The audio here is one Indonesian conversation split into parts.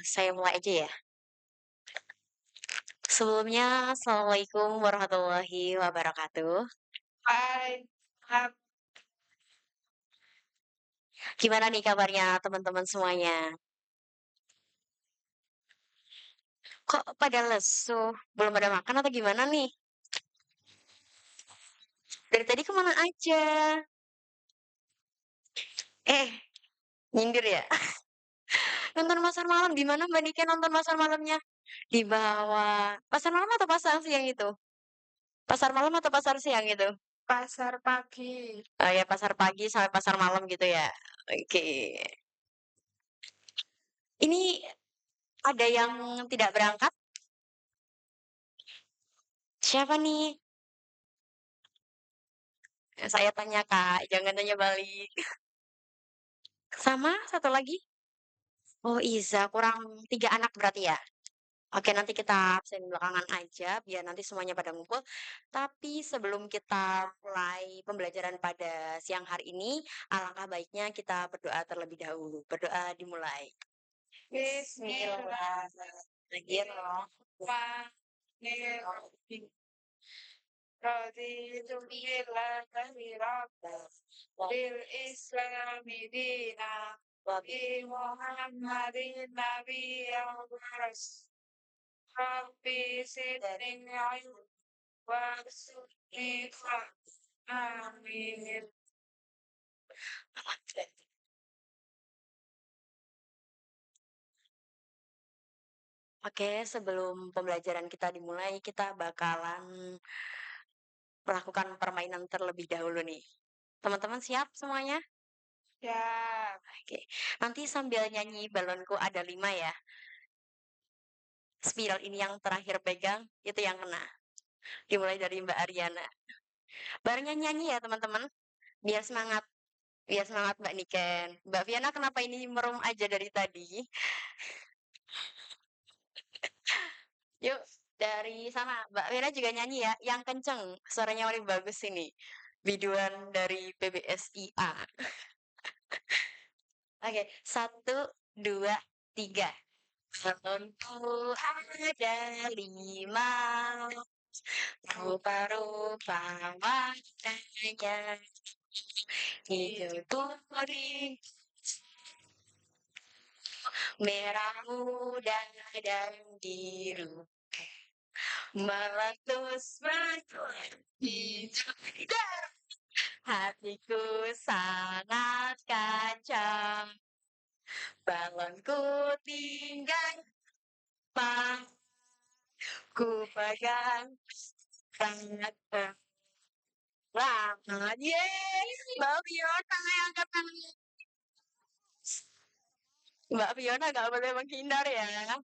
Saya mulai aja ya. Sebelumnya, assalamualaikum warahmatullahi wabarakatuh. Hai, hap, Gimana nih kabarnya teman-teman semuanya? Kok pada lesu? Belum pada makan atau gimana nih? Dari tadi kemana aja? Eh, nyindir ya? Nonton pasar malam di mana Mbak Nike nonton pasar malamnya? Di bawah. Pasar malam atau pasar siang itu? Pasar malam atau pasar siang itu? pasar pagi. Oh ya, pasar pagi sampai pasar malam gitu ya. Oke. Ini ada yang tidak berangkat? Siapa nih? Saya tanya Kak, jangan tanya balik. Sama satu lagi? Oh Iza, kurang 3 anak berarti ya? Oke, nanti kita absen belakangan aja biar nanti semuanya pada ngumpul. Tapi sebelum kita mulai pembelajaran pada siang hari ini, alangkah baiknya kita berdoa terlebih dahulu. Berdoa dimulai. Bismillahirrahmanirrahim. Raditu billahi rabban bil islami dina wa bi Muhammadin nabiyyan wa rasul. Rabbi zidni ilma warzuqni fahma. Amin. Oke, sebelum pembelajaran kita dimulai, kita bakalan melakukan permainan terlebih dahulu nih. Teman-teman siap semuanya? Ya, Oke, nanti sambil nyanyi balonku ada 5 ya. Spiral ini yang terakhir pegang, itu yang kena. Dimulai dari Mbak Ariana. Bareng nyanyi ya teman-teman, biar semangat. Biar semangat Mbak Niken. Mbak Viana kenapa ini merem aja dari tadi? Yuk, dari sana. Mbak Viana juga nyanyi ya, yang kenceng. Suaranya paling bagus ini. Biduan dari PBSIA. Oke, 1, 2, 3. Balonku ada 5, rupa-rupa warnanya, hijau kuning, merah muda dan biru, meletus hijau. Hatiku sangat kacau, balonku tinggal pas ku pegang sangat erat. Yeay, Mbak Fiona yang kena. Mbak Fiona nggak boleh menghindar ya.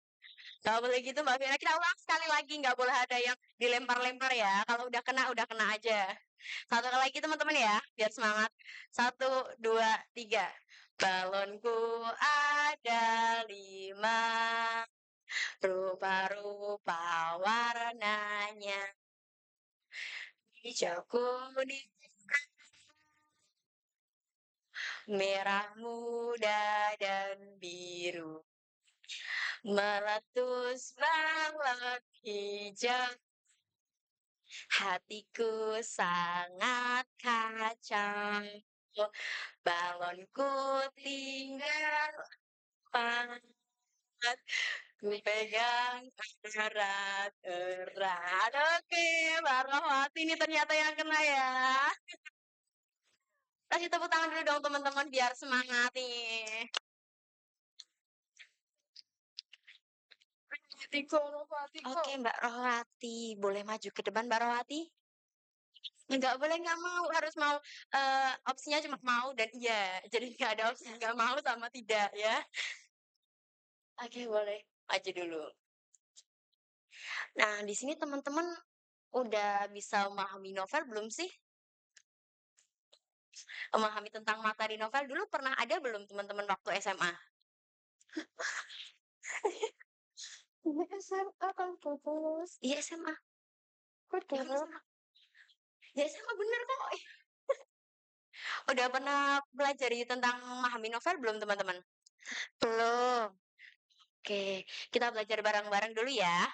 Nggak boleh gitu Mbak Fiona. Kita ulang sekali lagi, nggak boleh ada yang dilempar-lempar ya. Kalau udah kena aja. Satu kali lagi teman-teman ya, biar semangat. 1, 2, 3. Balonku ada 5, rupa-rupa warnanya, hijau kuning, merah muda dan biru, meletus balon hijau. Hatiku sangat kacau, balonku tinggal empat, ku pegang erat-erat. Oke, Mbak Rohati ini ternyata yang kena ya. Kasih tepuk tangan dulu dong teman-teman biar semangat nih. Oke, Mbak Rohati, boleh maju ke depan Mbak Rohati? Enggak boleh nggak mau, harus mau, opsinya cuma mau dan iya. Jadi nggak ada opsi nggak mau sama tidak ya. Oke boleh, maju dulu. Nah di sini teman-teman udah bisa memahami novel belum sih? Memahami tentang materi novel dulu pernah ada belum teman-teman waktu SMA? Di SMA kan putus. Iya SMA. Kok Ya kan turun? SMA. Ya SMA bener kok. Udah pernah belajar tentang memahami novel belum teman-teman? Belum. Oke, kita belajar bareng-bareng dulu ya.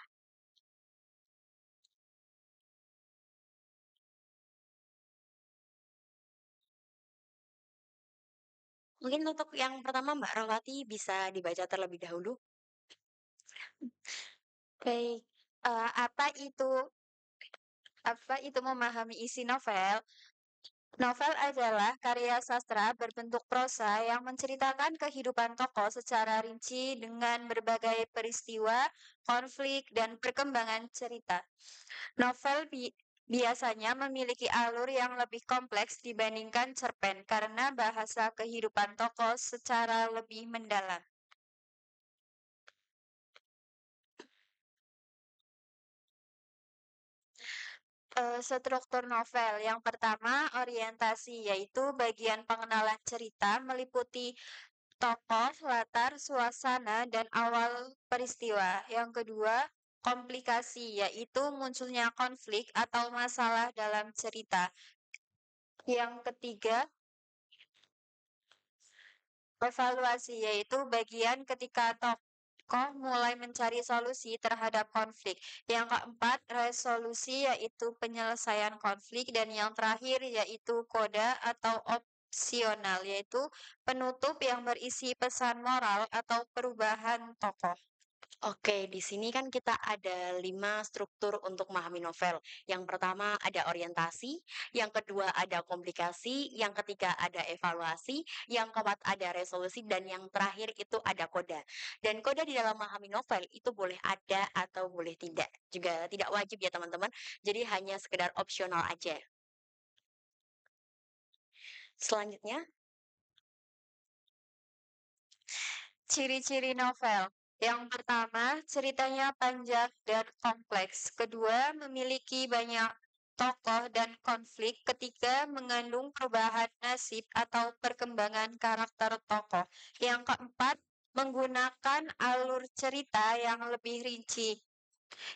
Mungkin untuk yang pertama Mbak Rawati bisa dibaca terlebih dahulu. Baik. Apa itu memahami isi novel? Novel adalah karya sastra berbentuk prosa yang menceritakan kehidupan tokoh secara rinci dengan berbagai peristiwa, konflik, dan perkembangan cerita. Novel biasanya memiliki alur yang lebih kompleks dibandingkan cerpen karena bahasa kehidupan tokoh secara lebih mendalam. Struktur novel. Yang pertama, orientasi, yaitu bagian pengenalan cerita meliputi tokoh, latar, suasana, dan awal peristiwa. Yang kedua, komplikasi, yaitu munculnya konflik atau masalah dalam cerita. Yang ketiga, evaluasi, yaitu bagian ketika tokoh mulai mencari solusi terhadap konflik. Yang keempat, resolusi, yaitu penyelesaian konflik. Dan yang terakhir, yaitu koda atau opsional, yaitu penutup yang berisi pesan moral atau perubahan tokoh. Oke, di sini kan kita ada 5 struktur untuk memahami novel. Yang pertama ada orientasi, yang kedua ada komplikasi, yang ketiga ada evaluasi, yang keempat ada resolusi, dan yang terakhir itu ada koda. Dan koda di dalam memahami novel itu boleh ada atau boleh tidak. Juga tidak wajib ya teman-teman. Jadi hanya sekedar opsional aja. Selanjutnya, Ciri-ciri novel. Yang pertama, ceritanya panjang dan kompleks. Kedua, memiliki banyak tokoh dan konflik. Ketiga, mengandung perubahan nasib atau perkembangan karakter tokoh. Yang keempat, menggunakan alur cerita yang lebih rinci.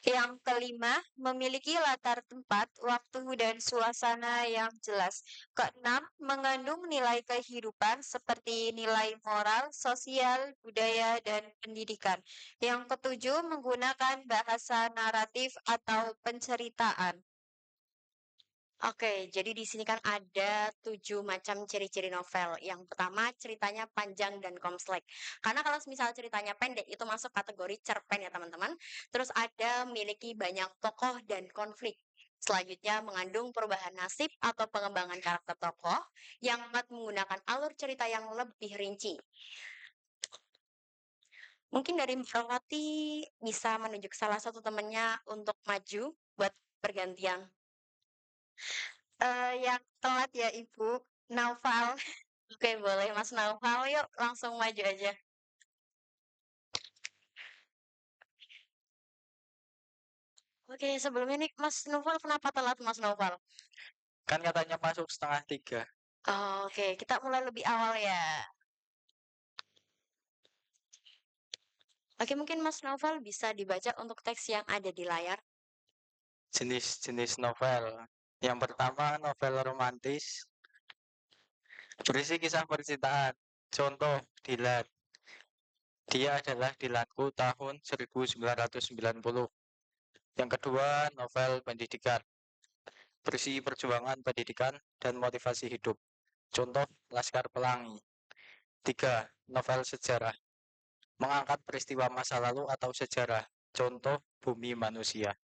Yang kelima, memiliki latar tempat, waktu, dan suasana yang jelas. Keenam, mengandung nilai kehidupan seperti nilai moral, sosial, budaya, dan pendidikan. Yang ketujuh, menggunakan bahasa naratif atau penceritaan. oke, jadi di sini kan ada 7 macam ciri-ciri novel. Yang pertama ceritanya panjang dan kompleks. Karena kalau misal ceritanya pendek itu masuk kategori cerpen ya teman-teman. Terus ada memiliki banyak tokoh dan konflik. Selanjutnya mengandung perubahan nasib atau pengembangan karakter tokoh yang menggunakan alur cerita yang lebih rinci. Mungkin dari Mbak Rawati bisa menunjuk salah satu temannya untuk maju buat bergantian. Yang telat ya Ibu, Naufal. Oke, boleh Mas Naufal, yuk langsung maju aja. Oke, sebelumnya nih Mas Naufal kenapa telat Mas Naufal? Kan katanya masuk 2:30. Oke, kita mulai lebih awal ya. Oke, mungkin Mas Naufal bisa dibaca untuk teks yang ada di layar. Jenis-jenis novel. Yang pertama novel romantis. Berisi kisah percintaan. Contoh, Dilan. Dia adalah Dilanku tahun 1990. Yang kedua, novel pendidikan. Berisi perjuangan pendidikan dan motivasi hidup. Contoh, Laskar Pelangi. Tiga, novel sejarah. Mengangkat peristiwa masa lalu atau sejarah. Contoh, Bumi Manusia.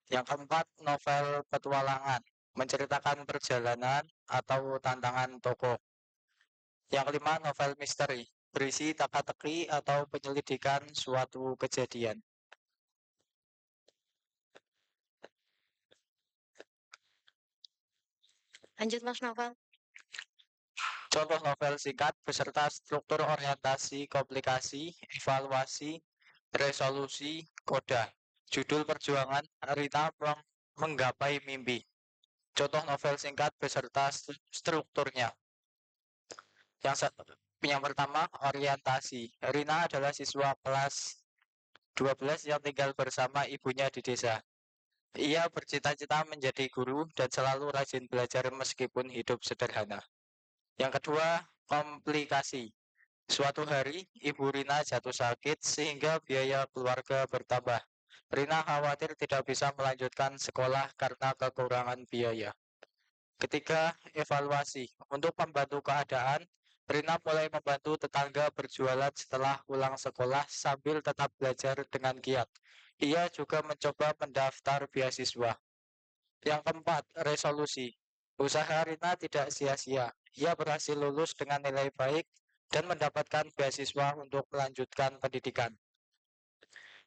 Yang keempat, novel petualangan. Menceritakan perjalanan atau tantangan tokoh. Yang kelima, novel misteri. Berisi teka-teki atau penyelidikan suatu kejadian. Lanjut Mas Naufal. Contoh novel singkat beserta struktur orientasi, komplikasi, evaluasi, resolusi, koda. Judul perjuangan Rita menggapai mimpi. Contoh novel singkat beserta strukturnya. Yang pertama, orientasi. Rina adalah siswa kelas 12 yang tinggal bersama ibunya di desa. Ia bercita-cita menjadi guru dan selalu rajin belajar meskipun hidup sederhana. Yang kedua, komplikasi. Suatu hari, ibu Rina jatuh sakit sehingga biaya keluarga bertambah. Rina khawatir tidak bisa melanjutkan sekolah karena kekurangan biaya. Ketiga, evaluasi. Untuk membantu keadaan, Rina mulai membantu tetangga berjualan setelah pulang sekolah sambil tetap belajar dengan giat. Ia juga mencoba mendaftar beasiswa. Yang keempat, resolusi. Usaha Rina tidak sia-sia. Ia berhasil lulus dengan nilai baik dan mendapatkan beasiswa untuk melanjutkan pendidikan.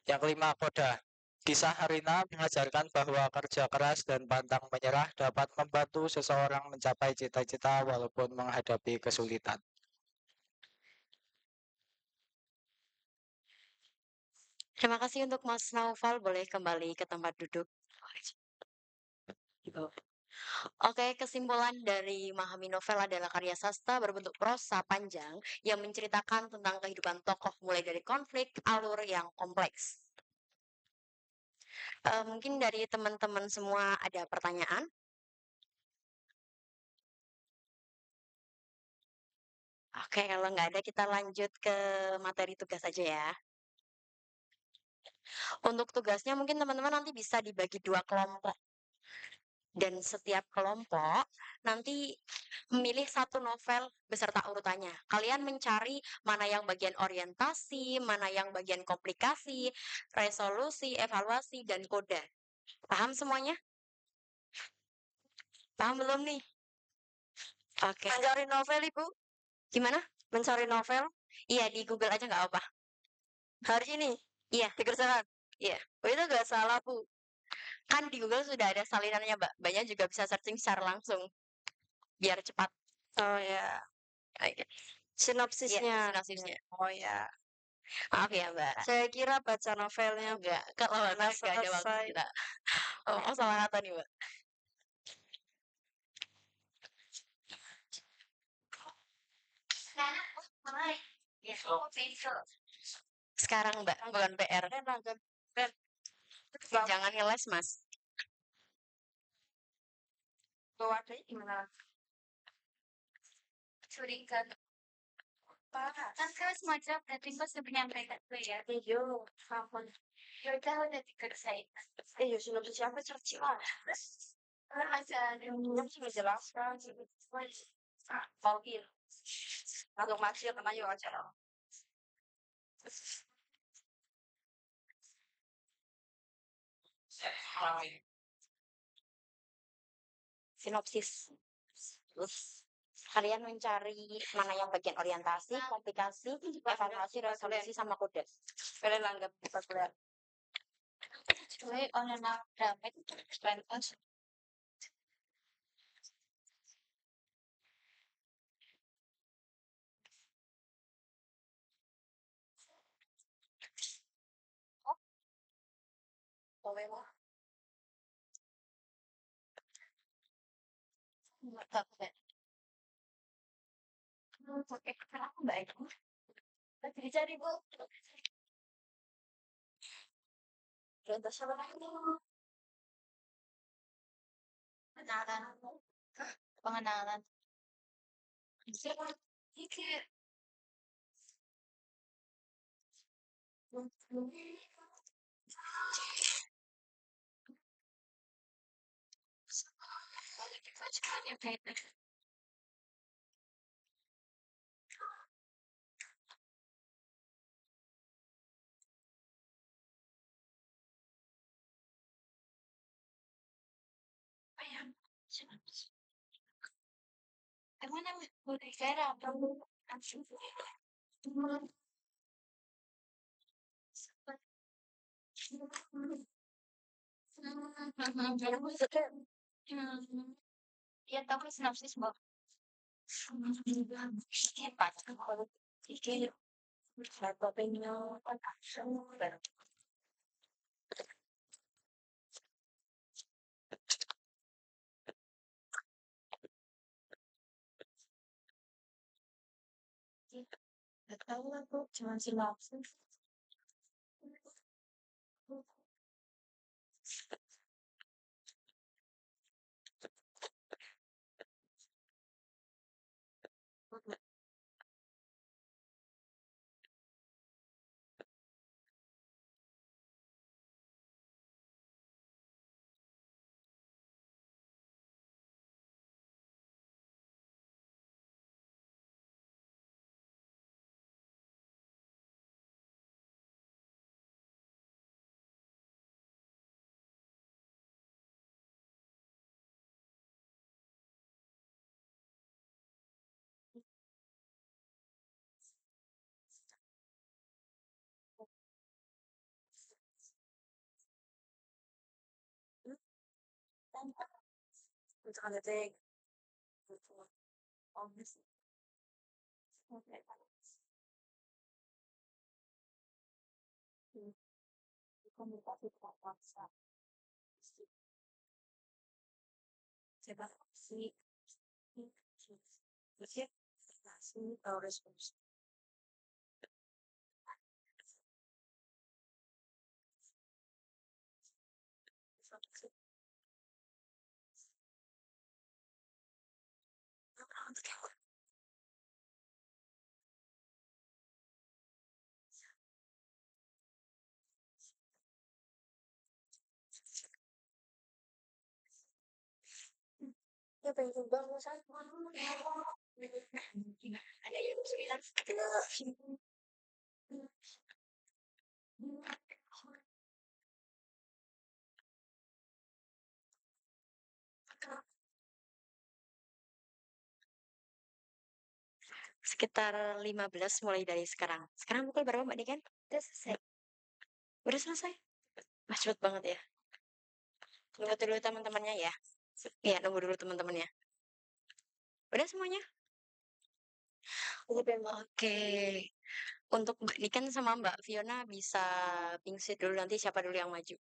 Yang kelima, koda. Kisah Rina mengajarkan bahwa kerja keras dan pantang menyerah dapat membantu seseorang mencapai cita-cita walaupun menghadapi kesulitan. Terima kasih untuk Mas Naufal, boleh kembali ke tempat duduk. Oke, kesimpulan dari Memahami Novel adalah karya sastra berbentuk prosa panjang yang menceritakan tentang kehidupan tokoh mulai dari konflik, alur yang kompleks. Mungkin dari teman-teman semua ada pertanyaan? Oke, kalau nggak ada kita lanjut ke materi tugas aja ya. Untuk tugasnya mungkin teman-teman nanti bisa dibagi 2 kelompok. Dan setiap kelompok nanti memilih 1 novel beserta urutannya. Kalian mencari mana yang bagian orientasi, mana yang bagian komplikasi, resolusi, evaluasi, dan koda. Paham semuanya? Paham belum nih? Oke. Mencari novel, Ibu? Gimana? Mencari novel? Iya, di Google aja nggak apa. Hari ini? Iya, Dikerjakan? iya. Oh, itu nggak salah, Bu. Kan di Google sudah ada salinannya, Mbak. Banyak juga bisa searching secara langsung. Biar cepat. Oh, ya. Oke. Iya, Sinopsisnya. sinopsisnya. Oh, ya. Maaf ya, Mbak. Saya kira baca novelnya Enggak, kalau nggak nggak ada waktu selesai. kita. Oh, salah kata nih, Mbak. Sekarang, Mbak, bukan PR. Jangan ngeles, Mas. Wadahnya gimana? Curiga. Pak, kan kan semacam berarti kok sudah menyampaikan gue ya. Iya, apa? Ya udah dikerjain. Iya, sinopsis apa cerci lah. Aja Yang sih menjelaskan. Mobil. Langsung masuk ke maju aja. Sinopsis. Terus kalian mencari mana yang bagian orientasi, komplikasi, evaluasi, resolusi, sama kode. Kalian anggap kita kuliah. Gue online dapat pentas. Nggak tahu deh. Pakai kenapa baik? Lagi dicari, Bu. Perintah siapa lagi? Pengenalan. Pengenalan. Iki. Emang boleh kira apa? Langsung. Ya tahu sinopsis Mbak. Hebat. Iki berapa penyo Gak tahu aku cuma sinopsis. Untuk ada tag. Obviously. Okay. Komunikasi dengan WhatsApp. Coba si atau respons. Ya pengen coba saya ada yang 9 Sekitar 15 mulai dari sekarang. Sekarang pukul berapa Mbak Niken? udah selesai. Udah selesai? Mas cepet banget ya. Nunggu dulu teman-temannya ya. Iya, nunggu dulu teman-temannya. Udah semuanya? Oke. Untuk Mbak Niken sama Mbak Fiona bisa pingsit dulu nanti siapa dulu yang maju.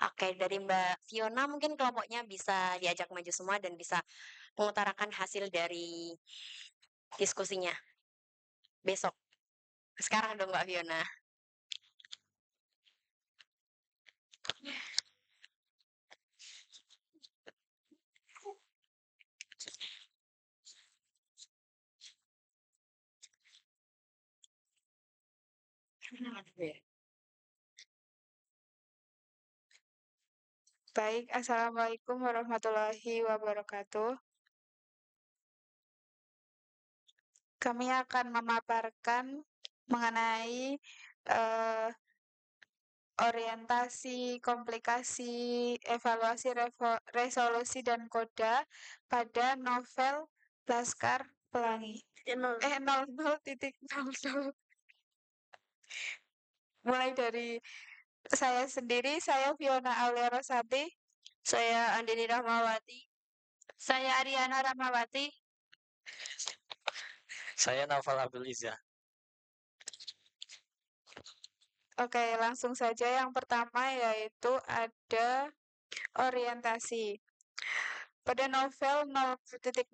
Oke, dari Mbak Fiona mungkin kelompoknya bisa diajak maju semua dan bisa mengutarakan hasil dari diskusinya besok. Sekarang dong Mbak Fiona. Baik, Assalamualaikum warahmatullahi wabarakatuh. Kami akan memaparkan mengenai orientasi, komplikasi, evaluasi, resolusi, dan koda pada novel Laskar Pelangi. 00.00. Mulai dari saya sendiri, saya Fiona Aulia Rosati. Saya Andini Rahmawati. Saya Ariana Ramawati. Saya Naufal Abdul Izzah. Oke, langsung saja yang pertama yaitu ada orientasi. Pada novel 0.00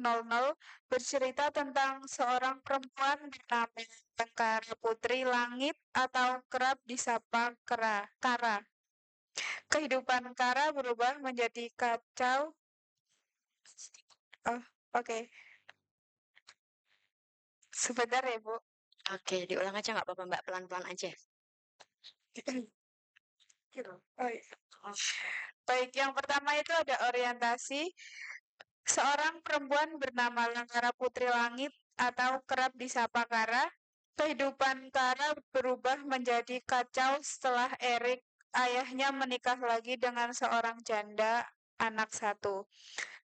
bercerita tentang seorang perempuan bernama Kara Putri Langit atau kerap disapa Kara. Kehidupan Kara berubah menjadi kacau. Oh, oke. Sebentar ya, Bu. Oke, diulang aja nggak apa-apa Mbak, pelan-pelan aja. Oh, iya. Baik, yang pertama itu ada orientasi. Seorang perempuan bernama Kara Putri Langit atau kerap disapa Kara. Kehidupan Kara berubah menjadi kacau setelah Erik, ayahnya, menikah lagi dengan seorang janda anak satu.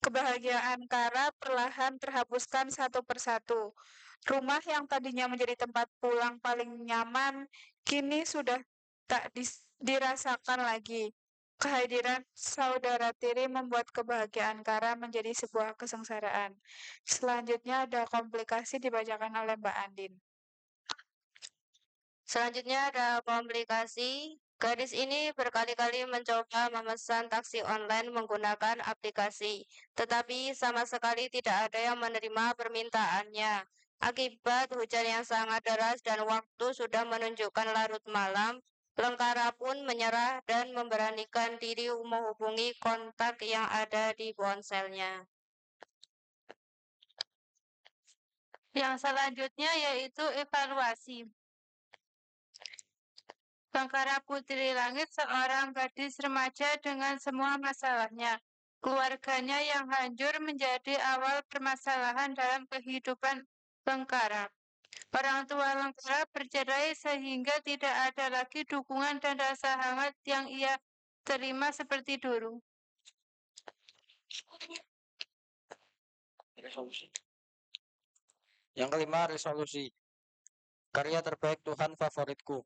Kebahagiaan Kara perlahan terhapuskan satu persatu. Rumah yang tadinya menjadi tempat pulang paling nyaman, kini sudah tak dirasakan lagi. Kehadiran saudara tiri membuat kebahagiaan Kara menjadi sebuah kesengsaraan. Selanjutnya ada komplikasi dibacakan oleh Mbak Andin. Selanjutnya ada komplikasi Gadis ini berkali-kali mencoba memesan taksi online menggunakan aplikasi, tetapi sama sekali tidak ada yang menerima permintaannya. Akibat hujan yang sangat deras dan waktu sudah menunjukkan larut malam, Lengkara pun menyerah dan memberanikan diri menghubungi kontak yang ada di ponselnya. Yang selanjutnya yaitu evaluasi. Bangkara Putri Langit seorang gadis remaja dengan semua masalahnya. Keluarganya yang hancur menjadi awal permasalahan dalam kehidupan Bangkara. Orang tua Lengkara bercerai sehingga tidak ada lagi dukungan dan rasa hangat yang ia terima seperti dulu. Yang kelima, resolusi. Karya terbaik Tuhan favoritku.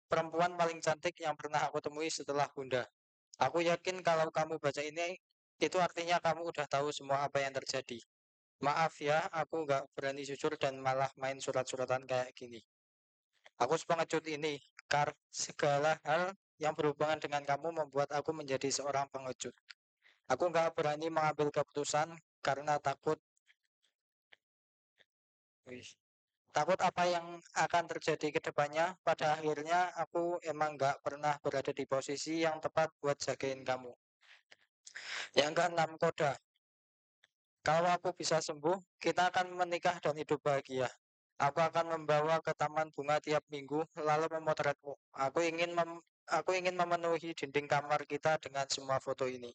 Perempuan paling cantik yang pernah aku temui setelah Bunda. Aku yakin kalau kamu baca ini, itu artinya kamu udah tahu semua apa yang terjadi. Maaf ya, aku nggak berani jujur dan malah main surat-suratan kayak gini. Aku sepengecut ini, segala hal yang berhubungan dengan kamu membuat aku menjadi seorang pengecut. Aku nggak berani mengambil keputusan karena takut apa yang akan terjadi ke depannya. Pada akhirnya aku emang nggak pernah berada di posisi yang tepat buat jagain kamu. Yang keenam, koda. Kalau aku bisa sembuh, kita akan menikah dan hidup bahagia. Aku akan membawa ke taman bunga tiap minggu, lalu memotretmu. Aku ingin memenuhi dinding kamar kita dengan semua foto ini.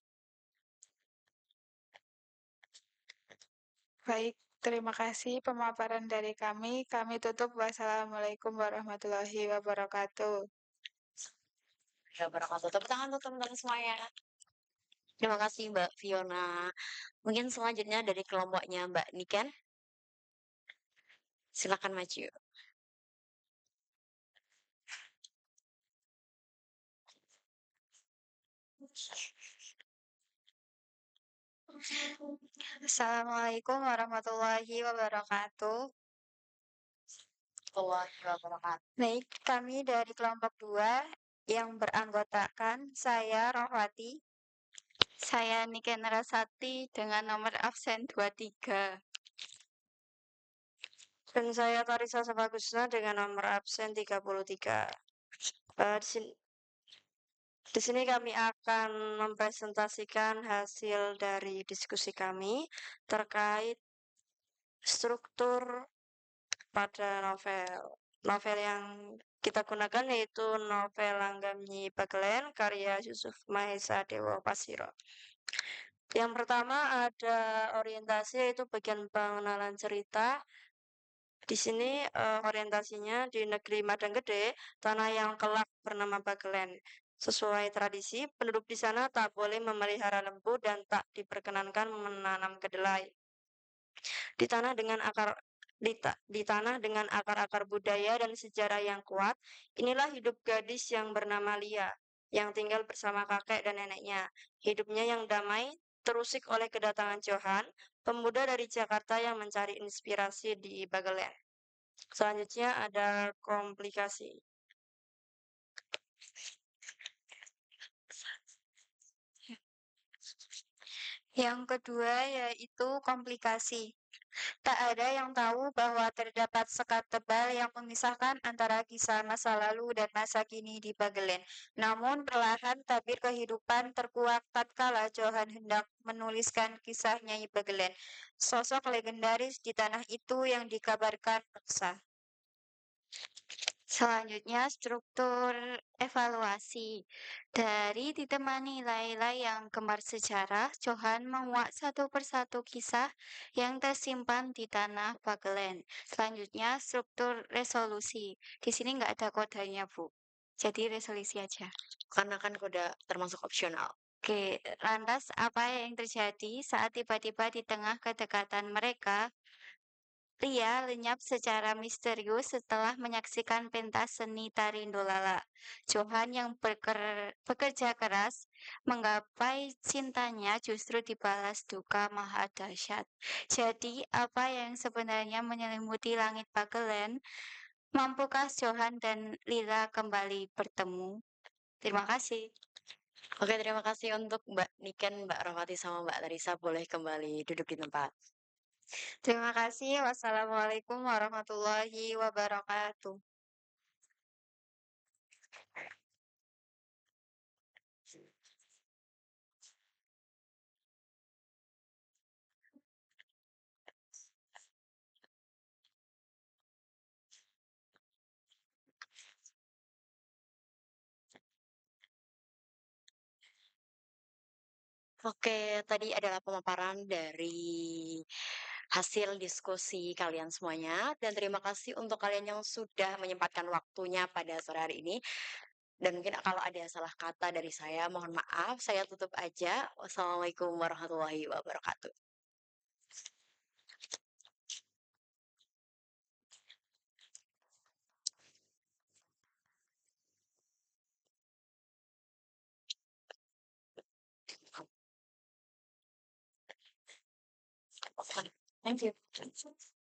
Baik, terima kasih pemaparan dari kami. Kami tutup. Wassalamualaikum warahmatullahi wabarakatuh. Ya, wabarakatuh. Tepuk tangan untuk teman-teman semuanya. Terima kasih Mbak Fiona. Mungkin selanjutnya dari kelompoknya Mbak Niken. Silakan maju. Assalamualaikum warahmatullahi wabarakatuh. Baik, kami dari kelompok 2 yang beranggotakan saya Rohwati, saya Niken Rasati dengan nomor absen 23. Dan saya Karisa Sabagusna dengan nomor absen 33. Di sini kami akan mempresentasikan hasil dari diskusi kami terkait struktur pada novel. Novel yang kita gunakan yaitu novel Langgamnyi Pagelen karya Yusuf Mahesa Dewa Pasiro. Yang pertama ada orientasi yaitu bagian pengenalan cerita. Di sini orientasinya di negeri Madang Gede, tanah yang kelak bernama Bagelen. Sesuai tradisi, penduduk di sana tak boleh memelihara lembu dan tak diperkenankan menanam kedelai. Di tanah dengan akar-akar budaya dan sejarah yang kuat, inilah hidup gadis yang bernama Lia, yang tinggal bersama kakek dan neneknya. Hidupnya yang damai terusik oleh kedatangan Johan, pemuda dari Jakarta yang mencari inspirasi di Bagelen. Selanjutnya ada komplikasi. Yang kedua yaitu komplikasi. Tak ada yang tahu bahwa terdapat sekat tebal yang memisahkan antara kisah masa lalu dan masa kini di Bagelen. Namun perlahan tabir kehidupan terkuak tatkala Johan hendak menuliskan kisah Nyai Bagelen, sosok legendaris di tanah itu yang dikabarkan reksa. Selanjutnya struktur evaluasi. Dari ditemani nilai-nilai yang gemar sejarah, Johan menguak satu persatu kisah yang tersimpan di tanah Bagelen. Selanjutnya struktur resolusi. Di sini nggak ada kodenya, Bu. Jadi resolusi aja. Karena kan kode termasuk opsional. Oke, lantas apa yang terjadi saat tiba-tiba di tengah kedekatan mereka, Lia lenyap secara misterius setelah menyaksikan pentas seni tari Ndolala. Johan yang bekerja keras menggapai cintanya justru dibalas duka maha dahsyat. Jadi, apa yang sebenarnya menyelimuti langit Pagelen? Mampukah Johan dan Lila kembali bertemu? Terima kasih. Oke, terima kasih untuk Mbak Niken, Mbak Rohmati, sama Mbak Larissa. Boleh kembali duduk di tempat. Terima kasih. Wassalamualaikum warahmatullahi wabarakatuh. Oke, tadi adalah pemaparan dari hasil diskusi kalian semuanya, dan terima kasih untuk kalian yang sudah menyempatkan waktunya pada sore hari ini. Dan mungkin kalau ada salah kata dari saya, mohon maaf. Saya tutup aja. Wassalamualaikum warahmatullahi wabarakatuh. Thank you.